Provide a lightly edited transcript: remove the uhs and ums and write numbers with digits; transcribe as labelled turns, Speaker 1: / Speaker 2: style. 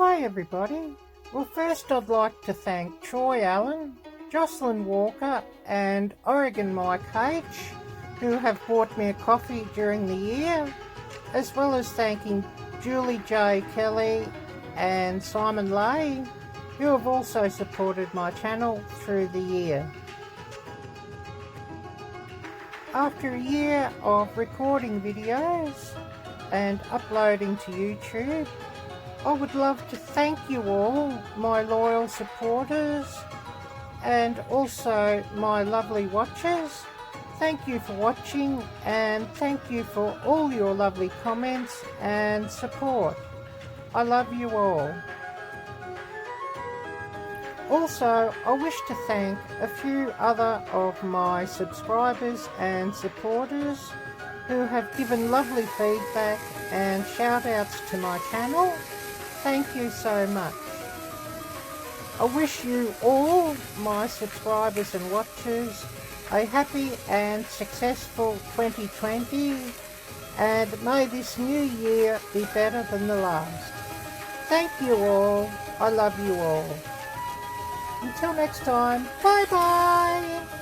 Speaker 1: Hi everybody. Well, first I'd like to thank Troy Allen, Jocelyn Walker and Oregon Mike H, who have bought me a coffee during the year, as well as thanking Julie J. Kelly and Simon Lay, who have also supported my channel through the year. After a year of recording videos and uploading to YouTube, I would love to thank you all, my loyal supporters, and also my lovely watchers. Thank you for watching, and thank you for all your lovely comments and support. I love you all. Also, I wish to thank a few other of my subscribers and supporters who have given lovely feedback and shout outs to my channel. Thank you so much. I wish you all, my subscribers and watchers, a happy and successful 2020, and may this new year be better than the last. Thank you all. I love you all. Until next time, bye bye.